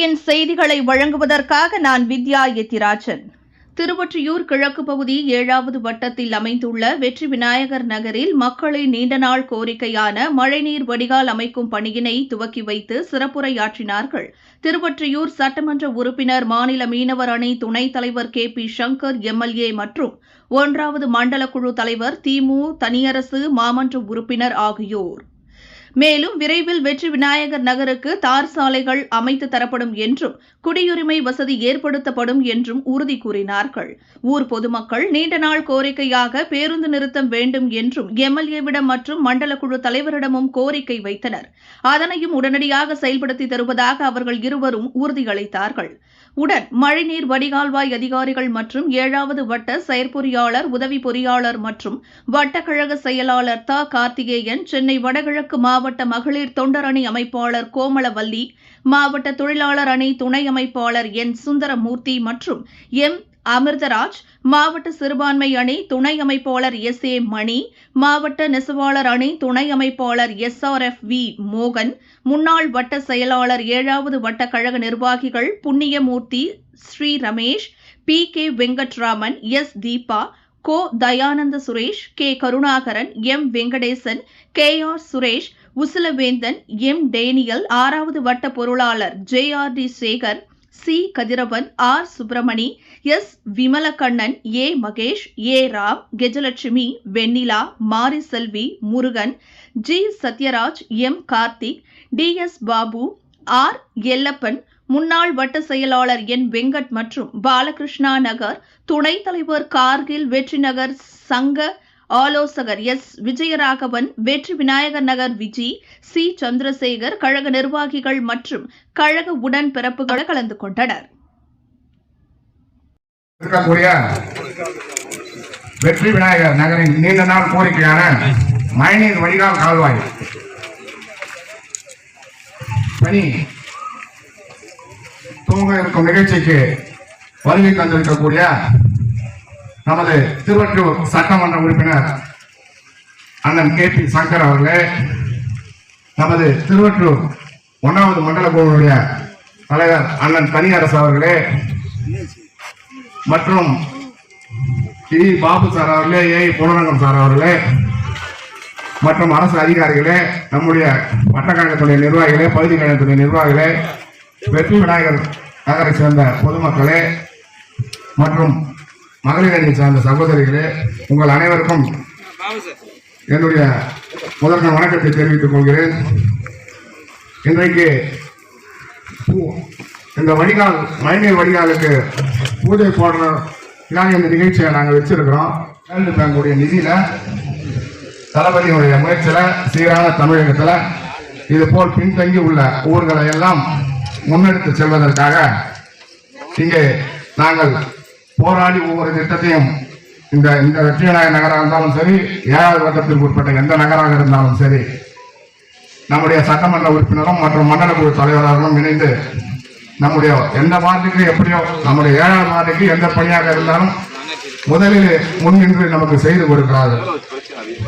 டிவியின் செய்திகளை வழங்குவதற்காக நான் வித்யா எத்திராஜன். திருவொற்றியூர் கிழக்கு பகுதி 7வது வட்டத்தில் அமைந்துள்ள வெற்றி விநாயகர் நகரில் மக்களின் நீண்ட நாள் கோரிக்கையான மழைநீர் வடிகால் அமைக்கும் பணியினை துவக்கி வைத்து சிறப்புரையாற்றினார்கள். திருவொற்றியூர் சட்டமன்ற உறுப்பினர், மாநில மீனவர் அணி துணைத் தலைவர் KP சங்கர் MLA மற்றும் 1வது மண்டல குழு தலைவர் திமு தனியரசு மாமன்ற உறுப்பினர் ஆகியோர். மேலும் விரைவில் வெற்றி விநாயகர் நகருக்கு தார் சாலைகள் அமைத்து தரப்படும் என்றும் குடியுரிமை வசதி ஏற்படுத்தப்படும் என்றும் உறுதி கூறினார்கள். ஊர் பொதுமக்கள் நீண்ட நாள் கோரிக்கையாக பேருந்து நிறுத்தம் வேண்டும் என்றும் MLA-விடம் மற்றும் மண்டல குழு தலைவரிடமும் கோரிக்கை வைத்தனர். அதனையும் உடனடியாக செயல்படுத்தி தருவதாக அவர்கள் இருவரும் உறுதியளித்தார்கள். உடன் மழைநீர் வடிகால்வாய் அதிகாரிகள் மற்றும் 7வது வட்ட செயற்பொறியாளர், உதவி பொறியாளர் மற்றும் வட்டக்கழக செயலாளர் கார்த்திகேயன், சென்னை வடகிழக்கு மாவட்ட மகளிர் தொண்டரணி அமைப்பாளர் கோமலவல்லி, மாவட்ட தொழிலாளர் அணி துணை அமைப்பாளர் N சுந்தரமூர்த்தி மற்றும் M அமிர்தராஜ், மாவட்ட சிறுபான்மை அணி துணை அமைப்பாளர் SA மணி, மாவட்ட நெசவாளர் அணி துணை அமைப்பாளர் SRFV மோகன், முன்னாள் வட்ட செயலாளர் 7வது வட்ட கழக நிர்வாகிகள் புண்ணியமூர்த்தி, ஸ்ரீ ரமேஷ், PK வெங்கட்ராமன், S தீபா, கோ Dayananda Suresh, K Karunakaran, M Venkatesan, KR Suresh, Usilavendhan, M Daniel, 6வது வட்ட பொருளாளர் JRD Sekar, C Kathiravan, R Subramani, S விமலக்கண்ணன், A Mahesh, A Ram, Gajalakshmi, வெண்ணிலா, மாரி செல்வி, Murugan, G Sathyaraj, M Karthik, DS Babu, R Ellappan, முன்னாள் வட்ட செயலாளர் N வெங்கட் மற்றும் பாலகிருஷ்ணா நகர் துணைத் தலைவர் கார்கில், வெற்றி நகர் சங்க ஆலோசகர் S விஜயராகவன், வெற்றி விநாயகர் நகர் விஜி, C சந்திரசேகர், கழக நிர்வாகிகள் மற்றும் கழக உடன்பிறப்புகள் கலந்து கொண்டனர். வெற்றி விநாயகர் நகரின் நீண்ட நாள் கோரிக்கையான மழைநீர் வடிகால் கால்வாய் பணி துவங்க இருக்கும் நிகழ்ச்சிக்கு வருகை தந்திருக்கக்கூடிய நமது திருவொற்றியூர் சட்டமன்ற உறுப்பினர் அண்ணன் KP சங்கர் அவர்களே, நமது திருவொற்றியூர் 1வது மண்டல குழுவுடைய தலைவர் அண்ணன் தனியரசு அவர்களே மற்றும் டி பாபு சார் அவர்களே, A புனரங்கம் சார் அவர்களே மற்றும் அரசு அதிகாரிகளே, நம்முடைய வட்டக்கழகத்துடைய நிர்வாகிகளே, பகுதி கழகத்துடைய நிர்வாகிகளே, வெற்றி விநாயகர் நகரை சேர்ந்த பொதுமக்களே மற்றும் மகளிர் அணியை சார்ந்த சகோதரிகளே, உங்கள் அனைவருக்கும் என்னுடைய முதற்க வணக்கத்தை தெரிவித்துக் கொள்கிறேன். இன்றைக்கு இந்த வடிகால் மழைநீர் வடிகாலுக்கு பூஜை போடுற இந்த நிகழ்ச்சியை நாங்கள் வச்சிருக்கிறோம். வேர்ல்டு பேங்குடைய நிதியில, தளபதியுடைய முயற்சியில, சீரான தமிழகத்தில் இது போல் பின்தங்கி உள்ள ஊர்களை எல்லாம் முன்னெடுத்து செல்வதற்காக இங்கே நாங்கள் போராடி ஒவ்வொரு திட்டத்தையும் இந்த வெற்றி விநாயகர் நகராக இருந்தாலும் சரி, 7வது வட்டத்திற்கு உட்பட்ட எந்த நகராக இருந்தாலும் சரி, நம்முடைய சட்டமன்ற உறுப்பினரும் மற்றும் மண்டல குழு தலைவர்களும் இணைந்து நம்முடைய எந்த வார்டுக்கு எப்படியோ நம்முடைய 7வது வார்டுக்கு எந்த பணியாக இருந்தாலும் முதலில் முன்னின்று நமக்கு செய்து கொடுக்கிறார்கள்.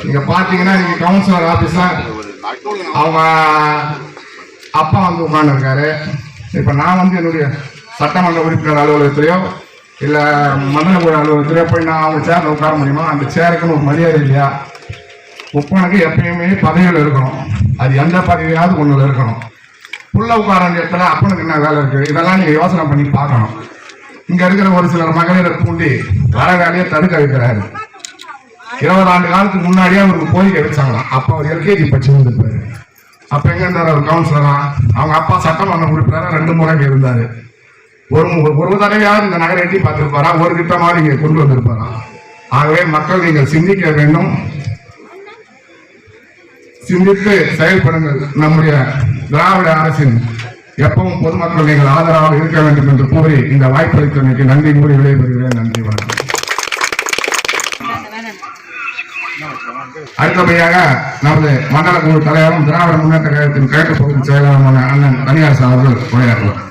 நீங்க பாத்தீங்கன்னா நீங்க கவுன்சிலர் ஆபீஸ்ல அவங்க அப்பா வந்து உட்கார்ந்து இருக்காரு. இப்ப நான் என்னுடைய சட்டமன்ற உறுப்பினர் அலுவலகத்திலேயோ இல்ல மண்டல குழு அலுவலகத்திலேயோ போய் நான் அவங்க சேர்ல உட்கார முடியுமா? அந்த சேருக்குன்னு ஒரு மரியாதை இல்லையா? ஒப்பனுக்கு எப்பயுமே பதவிகள் இருக்கணும். அது எந்த பதவியாவது ஒண்ணுல இருக்கணும். புள்ள உட்கார இடத்துல அப்பனுக்கு என்ன வேலை இருக்கு? இதெல்லாம் நீங்க யோசனை பண்ணி பார்க்கணும். இங்க இருக்கிற ஒரு சிலர் மகளிரை தூண்டி வர வேலையை தடுக்க வைக்கிறாரு. 20 ஆண்டு காலத்துக்கு முன்னாடியே அவருக்கு கோரிக்கை வச்சாங்களாம். அப்ப அவர் LKG பட்சி வந்துருப்பாரு. அப்ப எங்க இருந்தார் அவர் கவுன்சிலரா? அவங்க அப்பா சட்டமன்ற உறுப்பினரா 2 முறை இருந்தாரு. ஒரு தடவையாவது இந்த நகரை எட்டி பார்த்திருப்பாரா? ஒரு திட்டமாவது இங்க கொண்டு வந்திருப்பாரா? ஆகவே மக்கள் நீங்கள் சிந்திக்க வேண்டும், சிந்தித்து செயல்படுங்கள். நம்முடைய திராவிட அரசின் எப்பவும் பொதுமக்கள் நீங்கள் ஆதரவாக இருக்க வேண்டும் என்று கூறி இந்த வாய்ப்பளித்தமைக்கு நன்றி கூறி விடைபெறுகிறேன். நன்றி, வணக்கம். அடுத்தபடியாக நமது மண்டல குழு தலைவரும் திராவிட முன்னேற்ற கழகத்தின் கிழக்கு பகுதி செயலாளருமான அண்ணன் தனியரசு அவர்கள் உரையாற்றுவார்.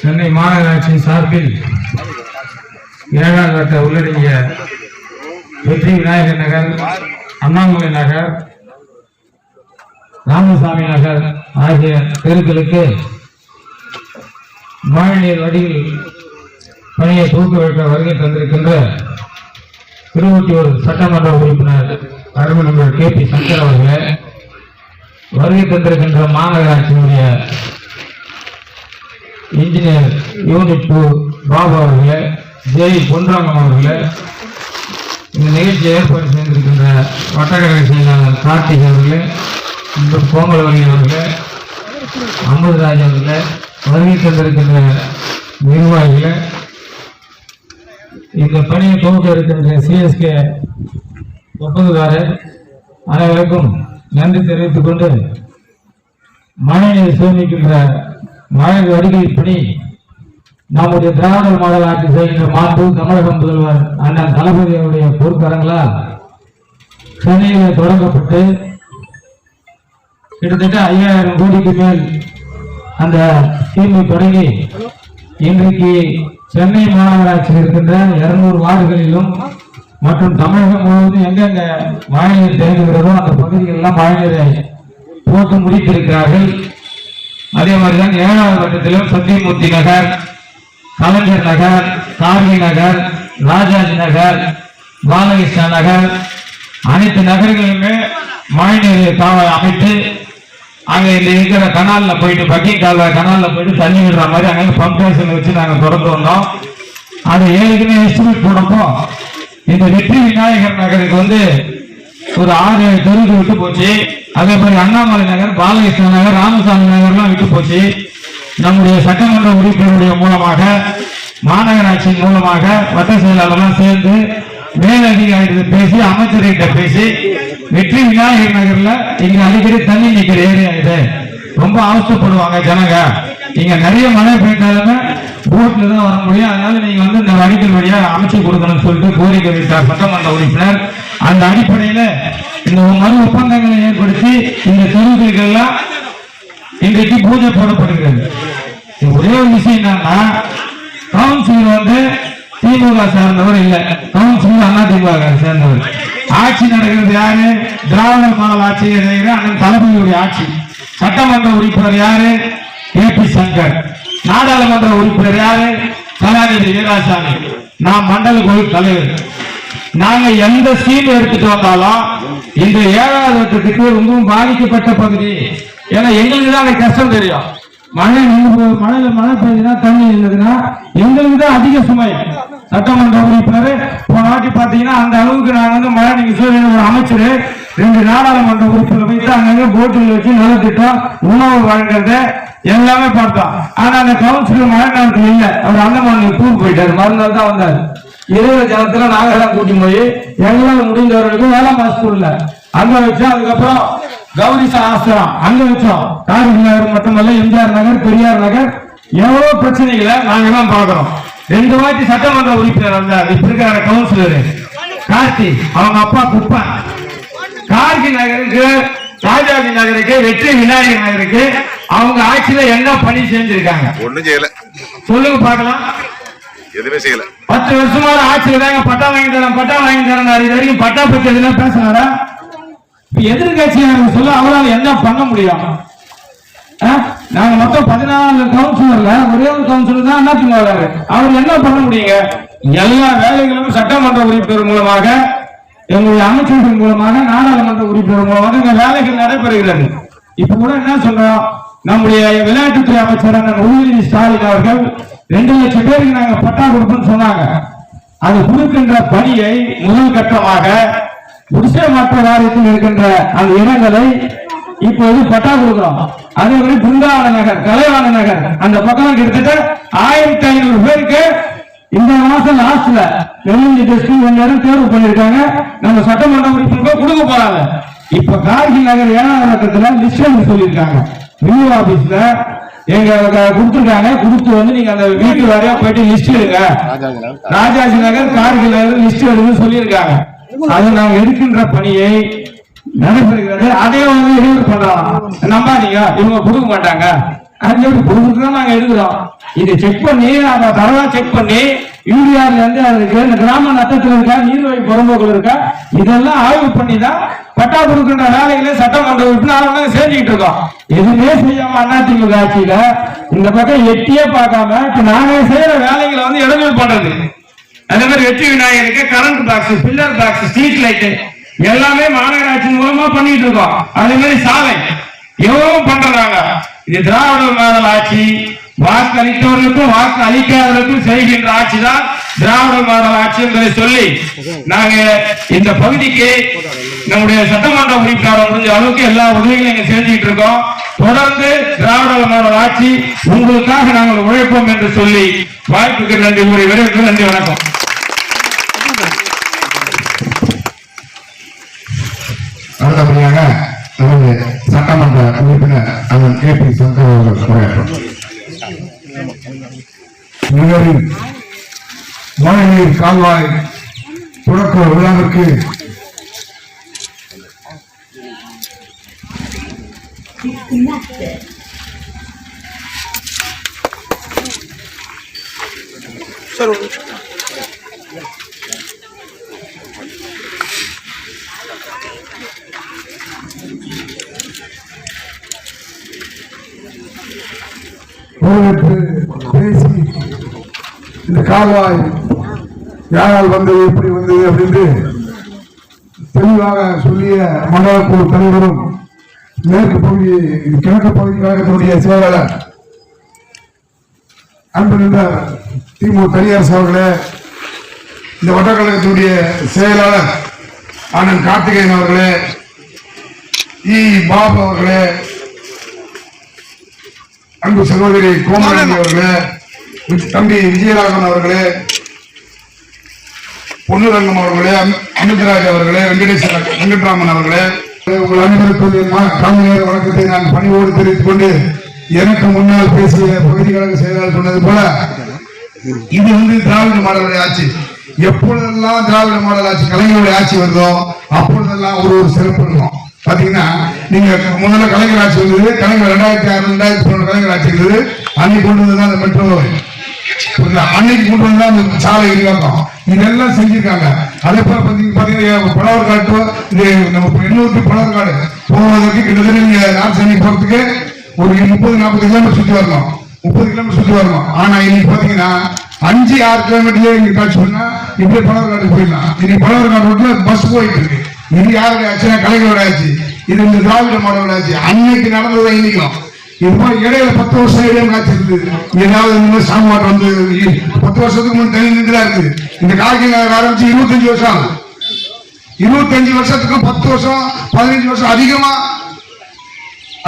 சென்னை மாநகராட்சி சார்பில் 7வது வட்ட உள்ளடங்கிய வெற்றி விநாயகர் நகர், அண்ணாமலை நகர், ராமசாமி நகர் ஆகிய தெருக்களுக்கு மழைநீர் வடிவில் பணியை தூக்க வைக்க வருகை தந்திருக்கின்ற திருவொற்றியூர் சட்டமன்ற உறுப்பினர் அருமை நண்பர் KP சங்கர் அவர்களே, வருகை தந்திருக்கின்ற மாநகராட்சியினுடைய இன்ஜினியர் யூனிட் 2 பாபு அவர்களே, பொன்ராமன் அவர்களே, இந்த நிகழ்ச்சியை ஏற்பாடு செய்திருக்கின்ற வட்டக்கழக செயலாளர் கார்த்திக் அவர்களே, கோமலவல்லி அவர்களே, அமுதராஜ் அவர்களே, வருகை தந்திருக்கின்ற நிர்வாகிகளே, இந்த பணியை துவக்க இருக்கின்ற CSK ஒப்பந்ததாரர் அனைவருக்கும் நன்றி தெரிவித்துக் கொண்டு, மழைநீர் சேமிக்கின்ற மழை வடிகால் பணி நம்முடைய திராவிட மாடல் ஆட்சி செய்கின்ற மாண்பு தமிழக முதல்வர் அண்ணன் தளபதி அவருடைய பொறுப்பரங்களால் சென்னையில் தொடங்கப்பட்டு கிட்டத்தட்ட 5000 கோடிக்கு மேல் அந்த ஸ்கீமை தொடங்கி இன்றைக்கு சென்னை மாநகராட்சியில் இருக்கின்ற 200 வார்டுகளிலும் மற்றும் தமிழகம் முழுவதும் எங்கெங்க மழைநீர் தேங்குகிறதோ அந்த பகுதிகளெல்லாம் மழைநீரை போட்டு முடித்திருக்கிறார்கள். அதே மாதிரிதான் 7வது வட்டத்திலும் சத்தியமூர்த்தி நகர், கலைஞர் நகர், கார்கி நகர், ராஜாஜி நகர், பாலகிருஷ்ணா நகர், அனைத்து நகர்களிலுமே மழைநீர் காவல் அமைத்து அங்க இந்த இருக்கிற கனால்ல போயிட்டு பக்கிங் கால்வாய் கனால்ல போயிட்டு தண்ணி விடுற மாதிரி அங்கே பம்ப் ஸ்டேஷன் வச்சு நாங்க தொடர்ந்து வந்தோம். அது ஏற்கனவே எஸ்டிமேட் போனப்போ இந்த வெற்றி விநாயகர் நகருக்கு வந்து ஒரு 6-7 தெருவுக்கு விட்டு போச்சு. அதே மாதிரி அண்ணாமலை நகர், பாலகிருஷ்ண நகர், ராமசாமி நகர்லாம் விட்டு போச்சு. நம்முடைய சட்டமன்ற உறுப்பினருடைய மூலமாக, மாநகராட்சியின் மூலமாக வட்ட செயலாளர்லாம் சேர்ந்து மேலதிகாரிகிட்ட பேசி, அமைச்சர்கிட்ட பேசி, வெற்றி விநாயகர் நகர்ல இங்க அடிக்கடி தண்ணி நிக்கிற ஏரியா இது, ரொம்ப அவசரப்படுவாங்க ஜனங்க, இங்க நிறைய மழை பெய்தாலுமே போட்ல தான் வர முடியும், அதனால நீங்க வந்து இந்த வடிகால் வழியா அமைச்சு கொடுக்கணும்னு சொல்லிட்டு கோரிக்கை வைத்தார் சட்டமன்ற உறுப்பினர். அந்த அடிப்படையில இந்த மறு ஒப்பந்தங்களை ஏற்படுத்தி இந்த தெருவுகளுக்கெல்லாம் இன்றைக்கு பூஜை போடப்படுகிறது. ஒரே ஒரு விஷயம் என்னன்னா, கவுன்சிலர் வந்து திமுக சார்ந்தவர் இல்ல, கவுன்சிலர் அதிமுக சேர்ந்தவர். ஆட்சி நடக்கிறது யாரு? திராவிட மாடல் ஆட்சி அண்ணன் தளபதியுடைய ஆட்சி. சட்டமன்ற உறுப்பினர் யாரு? KP சங்கர். நாடாளுமன்ற உறுப்பினர் யாரு? கலாநிதி வீராசாமி. நான் மண்டல குழு தலைவர். நாங்க எந்த ஸ்கீம் எடுத்துட்டு வந்தாலும் இந்த 7வது வட்டத்துக்கு ரொம்பவும் பாதிக்கப்பட்ட பகுதி. ஏன்னா எங்களுக்கு தான் கஷ்டம் தெரியும். மழை பெய்யுதுன்னா தண்ணி இல்லதுன்னா எங்களுக்கு தான் அதிக சுமை. சட்டமன்ற உறுப்பினர் போன வாட்டி பாத்தீங்கன்னா அந்த அளவுக்கு நாங்க வந்து மழை நீங்க சொல்ல ஒரு அமைச்சர் 2 நாடாளுமன்ற உறுப்பினர் வைத்து அங்கங்க போட்டில் வச்சு நலத்திட்டம் உணவு வழங்குறது எல்லாமே பார்த்தோம். ஆனா அந்த கவுன்சிலர் மழை நேரத்தில் இல்ல, அவர் அந்தமான் டூர் போயிட்டாரு, மறுநாள் தான் வந்தாரு. இரவு ஜனத்துல நாங்கெல்லாம் கூட்டி போய் எங்களால் முடிந்தவர்களுக்கும் வேளாண் ஸ்கூல்ல அங்க வச்சோம். அதுக்கப்புறம் கௌரிசா ஆசிரம் அங்க வச்சோம். கார்கி நகர் மட்டுமல்ல, எம்ஜிஆர் நகர், பெரியார் நகர், எவ்வளவு பிரச்சனைகளை நாங்க தான் பாக்குறோம். 2 வாட்டி சட்டமன்ற உறுப்பினர் வந்தார். இப்ப இருக்கிற கவுன்சிலர் கார்த்தி, அவங்க அப்பா குப்பா. கார்கி நகருக்கு, ராஜாஜி நகருக்கு, வெற்றி விநாயகர் நகருக்கு அவங்க ஆட்சியில என்ன பணி செஞ்சிருக்காங்க? ஒண்ணும் செய்யல. சொல்லுங்க பாக்கலாம். எதுவுமே செய்யல. 10 வருஷமா ஆட்சியில தாங்க பட்டா வாங்கி தரேன் இது வரைக்கும் பட்டா பத்தி எதுனா பேசுறாரா? இப்ப எதிர்கட்சியை சொல்ல அவரால் என்ன பண்ண முடியும்? நாங்க மொத்தம் 14 கவுன்சிலர்ல ஒரே ஒரு கவுன்சிலர் தான் அதிமுக வராரு. அவர் என்ன பண்ண முடியுங்க? எல்லா வேலைகளும் சட்டமன்ற உறுப்பினர் மூலமாக, எங்களுடைய அமைச்சர்கள் மூலமாக, நாடாளுமன்ற உறுப்பினர் மூலமாக இந்த வேலைகள் நடைபெறுகிறது. இப்ப கூட என்ன சொல்றோம், நம்முடைய விளையாட்டுத்துறை அமைச்சர் உதயநிதி ஸ்டாலின் அவர்கள் 2 லட்சம் பேருக்கு நாங்க பட்டா கொடுப்போம்னு சொன்னாங்க. அது கொடுக்கின்ற பணியை முதல் கட்டமாக குடிசை மாற்ற வாரியத்தில் இருக்கின்ற அந்த இடங்களை இப்போது பட்டா கொடுக்கிறோம். அதே மாதிரி பிருந்தாவன நகர், கலைவாண நகர், அந்த பக்கம் கிட்டத்தட்ட 1500 பேருக்கு இந்த மாசம் லாஸ்ட்ல தேர்வு பண்ணிருக்காங்க. நம்ம சட்டமன்ற உறுப்பினர்கள் கொடுக்க போறாங்க. இப்ப கார்கி நகர் 7வது வட்டத்துல லிஸ்ட் சொல்லியிருக்காங்க. வியூ ஆபீஸ்ல எங்க கொடுத்துருக்காங்க. கொடுத்து வந்து நீங்க அந்த வீட்டு வரையா போயிட்டு லிஸ்ட் எடுங்க. ராஜாஜி நகர், கார்கி நகர் லிஸ்ட் எடுன்னு சொல்லியிருக்காங்க. அது நாங்க எடுக்கின்ற பணியை நடைபெறுகிறது. அதே வந்து இடையூறு பண்ணலாம். நம்பாதீங்க, இவங்க கொடுக்க மாட்டாங்க தான் நாங்க எடுக்கிறோம். இதை செக் பண்ணி அந்த தரவா செக் பண்ணி யூரியால இருந்து அதுக்கு இந்த கிராம நட்டத்தில் இருக்கா, நீர்வழி புறம்போக்குல இருக்கா, இதெல்லாம் ஆய்வு பண்ணி தான் பட்டா கொடுக்கின்ற வேலைகளை சட்டமன்ற உறுப்பினர் செஞ்சுக்கிட்டு இருக்கோம். எதுவுமே செய்யாம அதிமுக ஆட்சியில இந்த பக்கம் எட்டியே பார்க்காம இப்ப நாங்க செய்யற வேலைகளை இடைஞ்சல் பண்றது. அதே மாதிரி வெற்றி விநாயகருக்கு current box, pillar box, street light எல்லாமே மாநகராட்சி மூலமா பண்ணிட்டு இருக்கோம். அதே மாதிரி சாலை எவ்வளவு பண்றாங்க. இது திராவிட மாடல் ஆட்சி. வாக்கு அளித்தவர்களுக்கும் வாக்கு அளிக்காதவர்களுக்கும் செய்கின்ற ஆட்சி தான் திராவிட மாடல் ஆட்சி என்பதை சொல்லி நாங்க இந்த பகுதிக்கு நம்முடைய சட்டமன்ற உறுப்பினர் முடிஞ்ச அளவுக்கு எல்லா உதவிகளையும் இங்க செஞ்சுட்டு இருக்கோம். தொடர்ந்து திராவிட மாடல் ஆட்சி உங்களுக்காக நாங்கள் உழைப்போம் என்று சொல்லி வாய்ப்புக்கு நன்றி கூறி விரைவுக்கு நன்றி. வணக்கம். அடுத்தபடியாக நமது சட்டமன்ற உறுப்பினர் அண்ணன் KP சங்கர் அவர்கள் உரையாற்றும். நிகழ்வில் மழைநீர் கால்வாய் தொடக்க விழாவிற்கு பேசி இந்த கால்வாய் யாரால் வந்தது, எப்படி வந்தது அப்படின்னு தெளிவாக சொல்லிய மண்டல குழு தலைவரும் மேற்கு பகுதி கிழக்கு பகுதி கழகத்தினுடைய செயலாளர் அன்பு திமுக தனியார் அவர்களே, இந்த வட்டக்கழகத்தினுடைய செயலாளர் அண்ணன் கார்த்திகேயன் அவர்களே, பாபு அவர்களே, அன்பு சகோதரி கோமலி அவர்களே, தம்பி விஜயராகவன் அவர்களே, பொன்னுரங்கம் அவர்களே, அமித்ராஜ் அவர்களே, வெங்கடராமன் அவர்களே, உங்கள் அனைவருக்கும் காலைநேர வணக்கத்தை நான் பணிவோடு தெரிவித்துக் கொண்டு, எனக்கு முன்னால் பேசிய பகுதி கழக செயலாளர் சொன்னது போல இது திராவிட மாடலுடைய ஆட்சி. எப்பொழுதெல்லாம் திராவிட மாடல் ஆட்சி கலைஞருடைய ஆட்சி வருதோ அப்பொழுதெல்லாம் ஒரு சிறப்பு இருக்கும். பாத்தீங்கன்னா நீங்க முதல்ல கலைஞர் ஆட்சி வந்தது, கலைஞர் 2006 2011 கலைஞர் ஆட்சி இருந்தது. அன்னைக்கு கொண்டு வந்ததுதான் அந்த மெட்ரோ, அன்னைக்கு கொண்டு வந்தா அந்த சாலை விரிவாக்கம், இதெல்லாம் செஞ்சிருக்காங்க. அதே போல பாத்தீங்கன்னா பழவர்காட்டு நம்ம எண்ணூருக்கு பழவர்காடு போவதற்கு கிட்டத்தட்ட நீங்க நார்சனி போறதுக்கு ஒரு 30-40 கிலோமீட்டர் சுற்றி வரணும், 30 கிலோமீட்டர் சுற்றி வரணும். ஆனா இன்னைக்கு பாத்தீங்கன்னா 5-6 கிலோமீட்டர்லயே இங்க காட்சி பண்ணா இப்படியே பழவர்காட்டுக்கு போயிடலாம். இன்னைக்கு பழவர்காடு ரோட்ல பஸ் போயிட்டு இருக்கு. இது யாருடைய ஆட்சினா கலைஞரோட ஆட்சி. இது இந்த திராவிட மாடலோட ஆட்சி. அன்னைக்கு நடந்ததை இன்னைக்கும் இது போல இடையில 10 வருஷம் இடையே ஆட்சி இருக்குது. ஏதாவது சாமான் வந்து 10 வருஷத்துக்கு முன் தனி நின்றுதான் இருக்குது. இந்த கார்கி நகர் ஆரம்பிச்சு 25 வருஷம், 25 வருஷத்துக்கு 10 வருஷம் 15 வருஷம் அதிகமா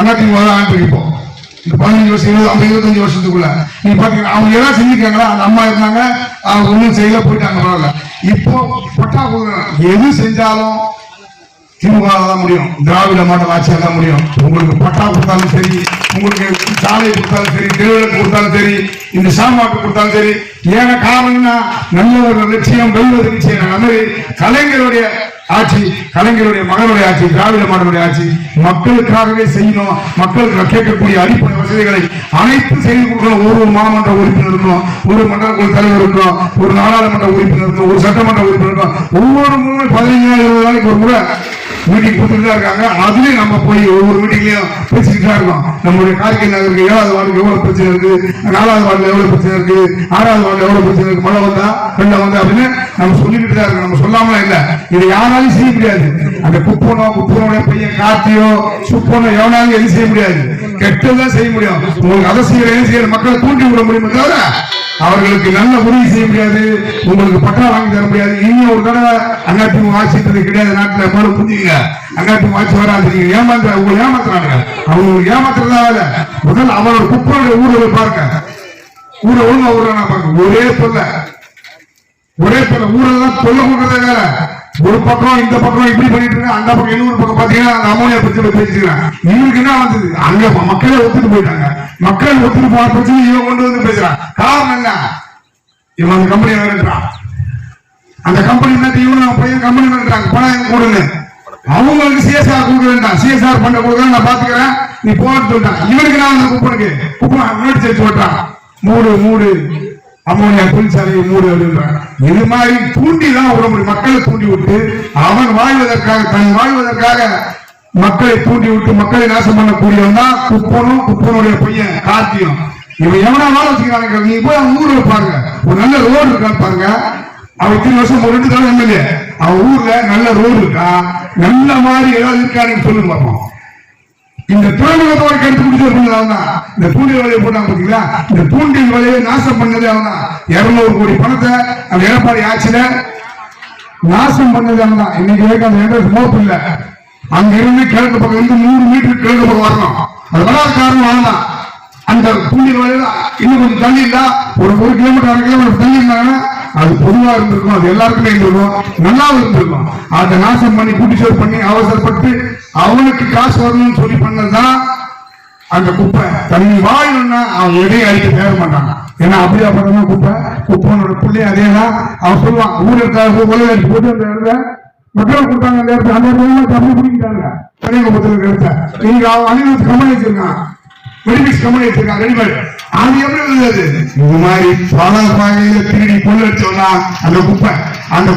அதிமுக ஆண்டிருப்போம். இந்த 15 வருஷம் 25 வருஷத்துக்குள்ள நீங்க பாத்தீங்கன்னா அவங்க எல்லாம் செஞ்சுக்காங்களா, அந்த அம்மா இருந்தாங்க, அவங்க ஒன்றும் செய்யல, போயிட்டாங்க. பரவாயில்ல. இப்போ பட்டா எது செஞ்சாலும் திமுக தான் முடியும், திராவிட மாடல் ஆட்சியாக தான் முடியும். உங்களுக்கு பட்டா கொடுத்தாலும் சரி, உங்களுக்கு சாலை கொடுத்தாலும் சரி, திருவிழா கொடுத்தாலும் சரி, இந்த சாமாட்டு கொடுத்தாலும் சரி. ஏன காரணம்னா நல்ல ஒரு லட்சியம் வெல்வது நிச்சயம். அந்த மாதிரி கலைஞருடைய ஆட்சி, கலைஞருடைய மகனுடைய ஆட்சி, திராவிட மாடலுடைய ஆட்சி. மக்களுக்காகவே செய்யணும். மக்களுக்கு கேட்கக்கூடிய அடிப்படை வசதிகளை அனைத்து செய்து கொடுக்கணும். ஒரு மாமன்ற உறுப்பினர் இருக்கணும், ஒரு மண்டல குழு தலைவர் இருக்கணும், ஒரு நாடாளுமன்ற உறுப்பினர் இருக்கணும், ஒரு சட்டமன்ற உறுப்பினர் இருக்கணும். ஒவ்வொரு முறை 15 நாள் 20 நாளைக்கு ஒரு முறை மீட்டிங் கொடுத்துட்டு தான் இருக்காங்க. அதுலயும் நம்ம போய் ஒவ்வொரு மீட்டிங்லயும் பேசிக்கிட்டு தான் இருக்கோம். நம்மளுடைய கார்கி நகருக்கு 7வது வார்டுக்கு எவ்வளவு பிரச்சனை இருக்கு, 4வது வார்டுல எவ்வளவு பிரச்சனை இருக்கு, 6வது வார்டுல எவ்வளவு பிரச்சனை இருக்கு, மழை வந்தா வெள்ளம் வந்தா அப்படின்னு நம்ம சொல்லிக்கிட்டு தான் இருக்கோம். நம்ம சொல்லாம இல்ல, இதை யாராலும் செய்ய முடியாது. அந்த குப்பனுடைய பையன் கார்த்தியோ சுப்பனோ எவனாலும் எதுவும் செய்ய முடியாது. கெட்டதான் செய்ய முடியும். உங்களுக்கு அதை செய்யற மக்களை தூண்டி விட முடியுமே தவிர அவர்களுக்கு நல்ல உதவி செய்ய முடியாது. உங்களுக்கு பட்டா வாங்கி தர முடியாது. இனி ஒரு தடவை அதிமுக ஆட்சின்றது கிடையாது. நாட்டில் போல புரிஞ்சுங்க, அதிமுக ஆட்சி வராது. நீங்க உங்களை ஏமாத்துறாங்க. அவங்க ஏமாத்துறதா முதல் அவரோட குப்பனுடைய ஊரை போய் பாருங்க. ஊரை ஒழுங்கா ஊர்ல பாருங்க. ஒரே போல ஊரெல்லாம் சொல்ல கொடுக்கறதே வேற. ஒரு பக்கம் இந்த பக்கம் இப்படி பண்ணிட்டு இருக்க, அந்த பக்கம் இன்னொரு பக்கம் பாத்தீங்கன்னா அந்த அமோனியா பிரச்சனை பேசிக்கிறாங்க. இவங்களுக்கு என்ன வந்தது, அங்க மக்களே ஒத்துட்டு போயிட்டாங்க. மக்கள் ஒத்துட்டு போன பிரச்சனை இவன் கொண்டு வந்து பேசுறான். காரணம் என்ன, இவன் அந்த கம்பெனி நடத்துறான். அந்த கம்பெனி இவனு பையன் கம்பெனி நடத்துறாங்க. பணம் கொடுங்க, அவங்களுக்கு சிஎஸ்ஆர் கொடுக்க வேண்டாம், சிஎஸ்ஆர் பண்ண கொடுக்க நான் பாத்துக்கிறேன், நீ போன்னு சொல்லிட்டான். இவனுக்கு நான் அந்த குப்பனுக்கு முன்னாடி சேர்த்து ஓட்டான், மூடு அம்மோனியா தொழிற்சாலையை மூடு அப்படின்றாங்க. இது மாதிரி தூண்டி தான் விட முடியும். மக்களை தூண்டி விட்டு அவன் வாழ்வதற்காக, தன் வாழ்வதற்காக மக்களை தூண்டி விட்டு மக்களை நாசம் பண்ணக்கூடியவன் தான் குப்பனுடைய பையன் கார்த்தியும். இவன் எவனா வாழ வச்சுக்கிறாங்க. நீங்க போய் அவங்க ஊர்ல பாருங்க, ஒரு நல்ல ரோடு இருக்கான்னு பாருங்க. அவன் 3 வருஷம் 2 தடவை எம்எல்ஏ, அவன் ஊர்ல நல்ல ரோடு இருக்கா, நல்ல மாதிரி ஏதாவது இருக்கான்னு சொல்லுங்க பார்ப்போம். இந்த துறைமுகத்தோட கருத்து குடிச்சு அவன் தான். இந்த தூண்டில் வலையை போட்டாங்க பாத்தீங்களா, இந்த தூண்டில் வலையை நாசம் பண்ணது அவன் தான். 200 கோடி பணத்தை அந்த எடப்பாடி ஆட்சியில நாசம் பண்ணது அவன் தான். இன்னைக்கு வரைக்கும் அந்த இடம் மோப்பு இல்லை. அங்க இருந்து கிழக்கு பக்கம் வந்து 100 மீட்டர் கிழக்கு பக்கம் வரணும். அது வராத காரணம் அவன் தான். அந்த தூண்டில் வலையில இன்னும் கொஞ்சம் தண்ணி இல்லா, ஒரு 1 கிலோமீட்டர் 1/2 கிலோமீட்டர் தண்ணி இருந்தாங்கன்னா அது பொதுவா இருந்திருக்கும், அது எல்லாருக்குமே இருந்திருக்கும், நல்லா இருந்திருக்கும். அதை நாசம் பண்ணி குட்டிச்சோர் பண்ணி அவசரப்பட்டு அவனுக்கு காசு வரணும்னு சொல்லி பண்ணதுதான் அந்த குப்பை. தண்ணி வாழணும்னா அவன் எதையும் அடிக்க தேர மாட்டாங்க. ஏன்னா அப்படியா பண்ணணும் குப்பனோட பிள்ளைய அதேதான் அவன் சொல்லுவான். ஊருக்கு கொள்ளையடிச்சு போட்டு அந்த இடத்துல மக்கள் கொடுத்தாங்க. அந்த இடத்துல அந்த இடத்துல தண்ணி குடிக்கிட்டாங்க. கனியகுப்பத்தில் இடத்த நீங்க அவன் அணிவத்து கம்பெனி வச்சிருக்கான், மெடிமிக்ஸ் கம்பெனி வச்சிருக்கான், ரெடிமேட். அது எப்படி இருந்தது? இது மாதிரி பல வகையில திருடி கொள்ளடிச்சோம்னா அந்த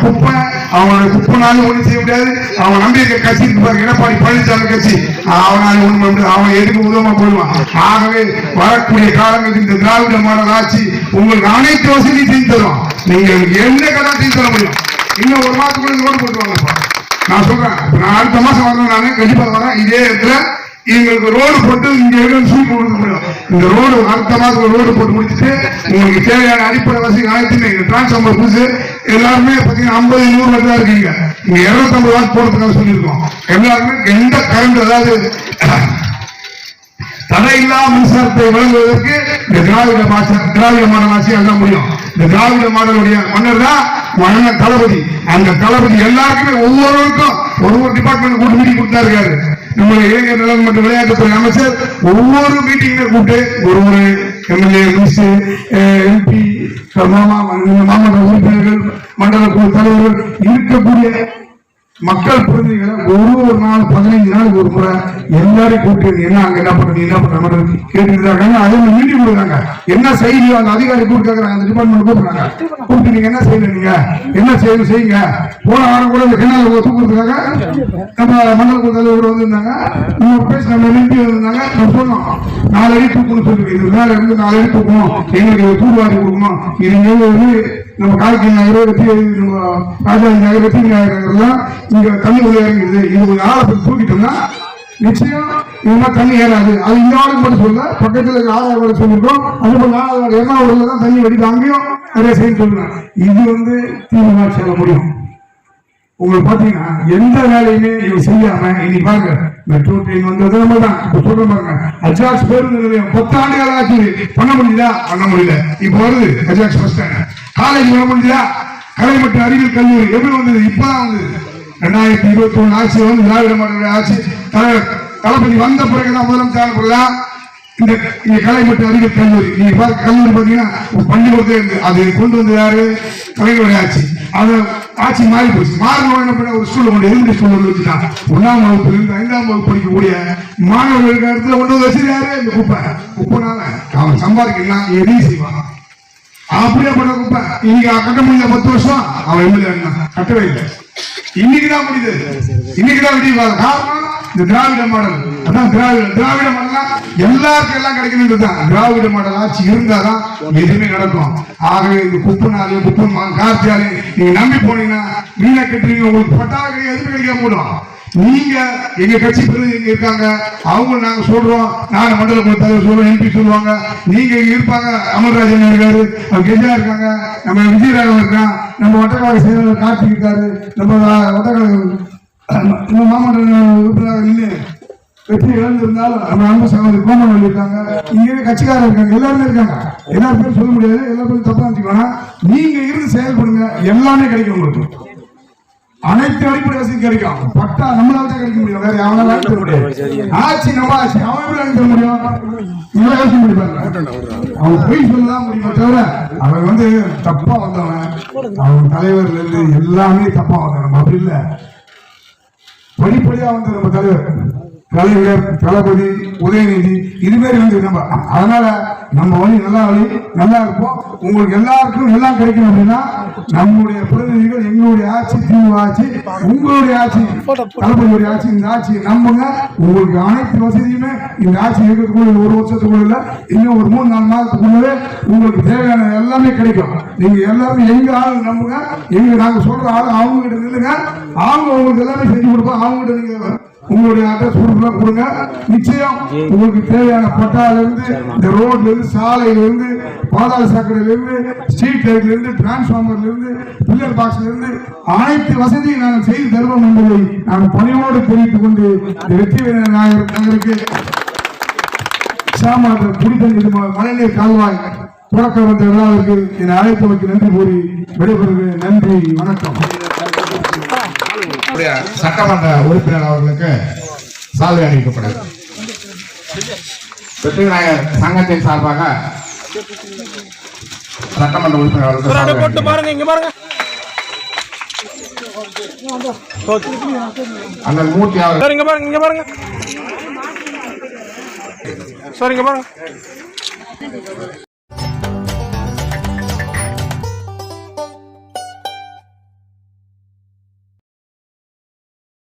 குப்பை அவனோட குப்பைனாலும் ஒண்ணு செய்ய முடியாது. அவன் நம்பி இருக்க கட்சி இருக்கு பாருங்க, எடப்பாடி பழனிசாமி கட்சி, அவனால ஒண்ணு அவன் எதுக்கு உதவமா போடுவான். ஆகவே வரக்கூடிய காலங்களில் இந்த திராவிட மாடல் ஆட்சி உங்களுக்கு அனைத்து வசதி செஞ்சு தரும். நீங்க என்ன கடை செஞ்சு தர முடியும். இன்னும் 1 மாசத்துக்குள்ள ரோடு போட்டுவாங்க. நான் சொல்றேன், நான் அடுத்த மாசம் வரணும், நானே கண்டிப்பா வரேன். இதே இடத்துல எங்களுக்கு ரோடு போட்டு இங்க சூட் கொடுக்க முடியும். இந்த ரோடு அடுத்த மாசம் ரோடு போட்டு முடிச்சுட்டு உங்களுக்கு தேவையான அடிப்படை வசதி அனைத்துமே டிரான்ஸ்ஃபார்மர் புதுசு எல்லாருமே பாத்தீங்கன்னா 50-100 வாட் தான் இருக்கீங்க. இங்க 250 வாட் போடுறதுக்காக சொல்லியிருக்கோம். எல்லாருமே எந்த கரண்ட், அதாவது தடையில்லா மின்சாரத்தை வழங்குவதற்கு இந்த திராவிட மாடல் ஆட்சி அதுதான் முடியும். இந்த திராவிட மாடலுடைய மன்னர் தான் மன்னர் தளபதி. அந்த தளபதி எல்லாருக்குமே ஒவ்வொருவருக்கும் ஒரு டிபார்ட்மெண்ட் கூட்டு மீட்டிங் கொடுத்தா இருக்காரு. நம்முடைய இளைஞர் நலன் மற்றும் விளையாட்டுத்துறை அமைச்சர் ஒவ்வொரு மீட்டிங்ல கூப்பிட்டு ஒரு எம்எல்ஏ, மினிஸ்டர், எம்பி, மாமன்ற உறுப்பினர்கள், மண்டல குழு தலைவர்கள் இருக்கக்கூடிய மக்கள் பிரதிநிதிகளை ஒரு நாள் 15 நாளுக்கு ஒரு முறை எல்லாரையும் கூப்பிட்டு என்ன அங்க என்ன பண்ற கேட்டுட்டு இருக்காங்க. அதே மாதிரி மீட்டிங் கொடுக்குறாங்க. என்ன செய்தியோ அந்த அதிகாரி கூப்பிட்டு அந்த டிபார்ட்மெண்ட் கூப்பிடுறாங்க. கூப்பிட்டு நீங்க என்ன செய்யணும், நீங்க என்ன செய்யுங்க. போன வாரம் கூட இந்த கென்னால தூக்குறதுக்காக நம்ம மண்டல குழு தலைவர் வந்திருந்தாங்க. நம்ம எம்பி வந்திருந்தாங்க. நம்ம சொன்னோம் 4 அடி தூக்கணும்னு சொல்லிருக்கு. இது மேல இருந்து 4 அடி தூக்கணும், எங்களுக்கு தூர்வாரி கொடுக்கணும். இது நம்ம காலக்கி நகர் ராஜாஜி நகர் வெற்றி நகர்லாம் இங்க தண்ணி உள்ள இறங்குது. இது ஒரு ஆழத்துக்கு தூக்கிட்டோம்னா நிச்சயம் இது தண்ணி ஏறாது. அது இந்த வாரம் மட்டும் சொல்ல, பக்கத்துல 6வது வாரம் சொல்லிருக்கோம். அது 4வது வாரம் எர்ணாகுளம்ல தான் தண்ணி வெடிக்கும், அங்கேயும் நிறைய செய்ய சொல்லுங்க. இது திமுக செய்ய முடியும். உங்களுக்கு பாத்தீங்கன்னா எந்த வேலையுமே இவங்க செய்யாம இன்னைக்கு பாருங்க, மெட்ரோ ட்ரெயின் வந்தது நம்ம தான் இப்ப சொல்ற பாருங்க. அஜாக்ஸ் பேருந்து நிலையம் 10 ஆண்டுகள் ஆச்சு, பண்ண முடியல. இப்ப வருது அஜாக்ஸ் பஸ் ஸ்டாண்ட். காலேஜ் வர முடியல. கலை மற்றும் அறிவியல் கல்லூரி எப்படி வந்தது? இப்பதான் வந்தது. 2021 ஆட்சி வந்து திராவிட மாடல் ஆட்சி தளபதி வந்த பிறகுதான் முதலமைச்சர் இந்த கலை மற்றும் அறிவியல் கல்லூரி. நீங்க கல்லூரி பாத்தீங்கன்னா பள்ளிக்கூடத்தே இருந்து அது கொண்டு வந்து யாரு? கலைஞருடைய ஆட்சி. அது ஆட்சி மாறி போச்சு. மாறின ஒரு ஸ்கூல்ல கொண்டு எலிமெண்டரி ஸ்கூல்ல வச்சுட்டான். 1ஆம் வகுப்புல இருந்து 5ஆம் வகுப்பு படிக்கக்கூடிய மாணவர்களுக்கு இடத்துல கொண்டு வந்து வச்சிருக்காரு. இந்த குப்பைனால அவன் சம்பாதிக்கலாம், எதையும் செய்வான். அப்படியே பண்ண குப்பை. இன்னைக்கு கட்ட முடியல 10 வருஷம் அவன் எம்எல்ஏ கட்டவே இல்லை. இன்னைக்குதான் முடியுது, இன்னைக்குதான் விடிய காரணம் இந்த திராவிட மாடல். அதான் திராவிட மாடல் எல்லாருக்கும் எல்லாம் கிடைக்கணும்ன்றதுதான். திராவிட மாடல் ஆட்சி இருந்தாதான் எதுவுமே நடக்கும். ஆகவே இந்த குப்பனாலையும் குப்பன் கார்த்தியாலையும் நீங்க நம்பி போனீங்கன்னா வீணா கட்டுறீங்க. உங்களுக்கு பட்டாள எதுவுமே கிடைக்காம போடும். நீங்க எங்க கட்சி பிரதிநிதி எங்க இருக்காங்க, அவங்க நாங்க சொல்றோம். நாங்க மண்டல குழு தலைவர் சொல்றோம், எம்பி சொல்லுவாங்க. நீங்க இங்க இருப்பாங்க. அமர்ராஜன் இருக்காரு, கெஜா இருக்காங்க, நம்ம விஜயராகவன் இருக்கான், நம்ம வட்டக்கால செயலாளர் கார்த்திக் இருக்காரு, நம்ம மாமன்ற உறுப்பினர் நின்று வெற்றி இழந்திருந்தாலும் நம்ம அன்பு சகோதரி கோமன் இருக்காங்க. இங்கே கட்சிக்காரர் இருக்காங்க, எல்லாருமே இருக்காங்க. எல்லாரும் பேரும் சொல்ல முடியாது, எல்லா பேரும் தப்பா நினைச்சுக்கோனா. நீங்க இருந்து செயல்படுங்க, எல்லாமே கிடைக்கும் உங்களுக்கு. அனைத்து அடிப்படை வசதி கிடைக்கும். பட்டா நம்மளால தான் கிடைக்க முடியும், வேற அவனால கிடைக்க முடியாது. ஆட்சி நம்ம ஆட்சி அவன் எப்படி அனுப்ப முடியும்? இவ்வளவு முடிப்பாங்க. அவன் போய் சொல்லலாம் முடியுமே தவிர அவன் தப்பா வந்தவன். அவன் தலைவர்ல இருந்து எல்லாமே தப்பா வந்தவன். நம்ம அப்படி இல்லை. படிப்படியா வந்து நம்ம தலைவர் தளபதி உதயநிதி இதுமாரி வந்து நம்ம அதனால நம்ம வழி நல்லா இருப்போம். உங்களுக்கு எல்லாருக்கும் எல்லாம் கிடைக்கும் அப்படின்னா நம்முடைய பிரதிநிதிகள் எங்களுடைய ஆட்சி திமுக ஆட்சி உங்களுடைய ஆட்சி தளபதியுடைய ஆட்சி இந்த ஆட்சி நம்புங்க. உங்களுக்கு அனைத்து வசதியுமே இந்த ஆட்சி இருக்கிறதுக்குள்ள ஒரு வருஷத்துக்குள்ள இன்னும் ஒரு 3-4 மாதத்துக்குள்ளவே உங்களுக்கு தேவையான எல்லாமே கிடைக்கும். நீங்க எல்லாரும் எங்க ஆளு நம்புங்க. எங்க நாங்க சொல்ற ஆளு அவங்க கிட்ட நில்லுங்க. அவங்க உங்களுக்கு எல்லாமே செஞ்சு கொடுப்போம். அவங்க கிட்ட நீங்க உங்களுடைய அட்ரஸ் கொடுங்க. நிச்சயம் உங்களுக்கு தேவையான பட்டால இருந்து இந்த ரோட்ல இருந்து சாலையில இருந்து பாதாள சாக்கடையில இருந்து ஸ்ட்ரீட் லைட்ல இருந்து டிரான்ஸ்பார்மர்ல இருந்து பில்லர் பாக்ஸ்ல இருந்து அனைத்து வசதியும் நாங்கள் செய்து தருவோம் என்பதை நான் பணியோடு தெரிவித்துக் கொண்டு வெற்றி நகருக்கு சாமான் குடித்தண்ணி மழைநீர் கால்வாய் தொடக்க வந்த விழாவிற்கு என் அழைத்தவருக்கு நன்றி கூறி விடைபெறுகிறேன். நன்றி, வணக்கம். சட்டமன்ற உறுப்பினர் அவர்களுக்கு சால்வை அளிக்கப்பட்டது. வெற்றி விநாயகர் சங்கத்தின் சார்பாக சட்டமன்ற உறுப்பினர் அவர்களுக்கு பாருங்க இங்க பாருங்க அந்த மூர்த்தி சார் இங்க பாருங்க சார் இங்க பாருங்க